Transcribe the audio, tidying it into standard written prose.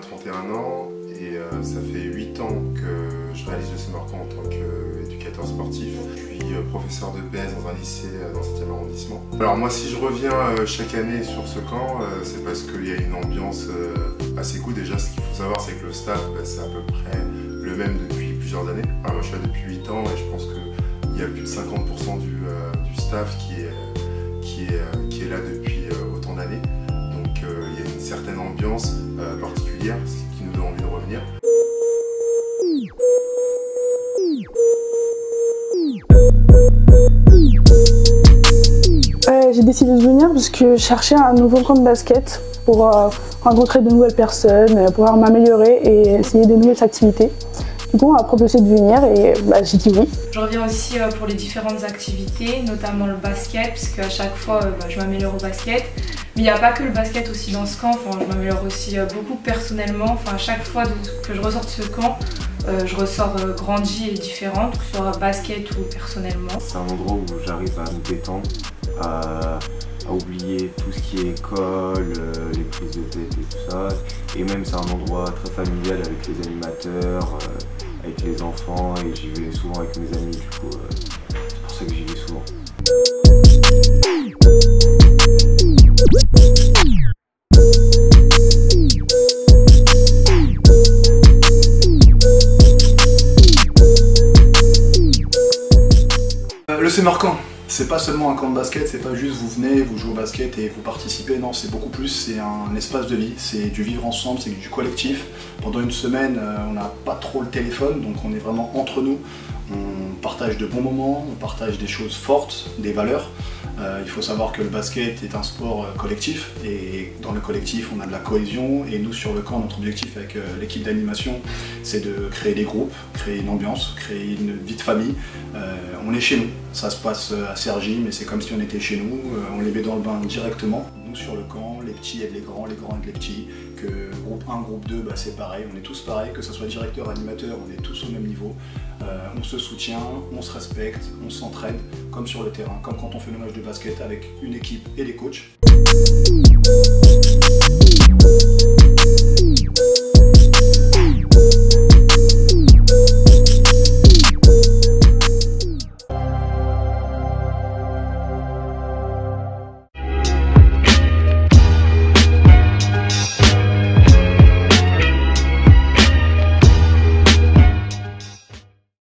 31 ans et ça fait 8 ans que je réalise le Semercan en tant qu'éducateur sportif. Je suis professeur de BES dans un lycée dans le 7e arrondissement. Alors moi, si je reviens chaque année sur ce camp, c'est parce qu'il y a une ambiance assez cool. Déjà, ce qu'il faut savoir, c'est que le staff, c'est à peu près le même depuis plusieurs années. Alors, moi, je suis là depuis 8 ans et je pense qu'il y a plus de 50% du staff qui est là depuis autant d'années. Donc il y a une certaine ambiance particulière, ce qui nous donne envie de revenir. J'ai décidé de venir parce que je cherchais un nouveau camp de basket pour rencontrer de nouvelles personnes, pouvoir m'améliorer et essayer des nouvelles activités. Du coup, on m'a proposé de venir et j'ai dit oui. Je reviens aussi pour les différentes activités, notamment le basket, parce qu'à chaque fois je m'améliore au basket. Mais il n'y a pas que le basket aussi dans ce camp, je m'améliore aussi beaucoup personnellement. À chaque fois que je ressors de ce camp, je ressors grandi et différente, que ce soit basket ou personnellement. C'est un endroit où j'arrive à me détendre, à oublier tout ce qui est école, les prises de tête et tout ça. Et même c'est un endroit très familial avec les animateurs, avec les enfants, et j'y vais souvent avec mes amis, du coup c'est pour ça que j'y vais souvent. Le Semercan, c'est pas seulement un camp de basket, c'est pas juste vous venez, vous jouez au basket et vous participez, non, c'est beaucoup plus, c'est un espace de vie, c'est du vivre ensemble, c'est du collectif. Pendant une semaine, on n'a pas trop le téléphone, donc on est vraiment entre nous, on partage de bons moments, on partage des choses fortes, des valeurs. Il faut savoir que le basket est un sport collectif et dans le collectif on a de la cohésion, et nous sur le camp, notre objectif avec l'équipe d'animation, c'est de créer des groupes, créer une ambiance, créer une vie de famille. On est chez nous, ça se passe à Cergy, mais c'est comme si on était chez nous, on les met dans le bain directement. Nous sur le camp, les petits aident les grands aident les petits, que groupe 1, groupe 2, c'est pareil, on est tous pareils, que ce soit directeur, animateur, on est tous au même niveau. On se soutient, on se respecte, on s'entraide, comme sur le terrain, comme quand on fait le match de basket avec une équipe et des coachs.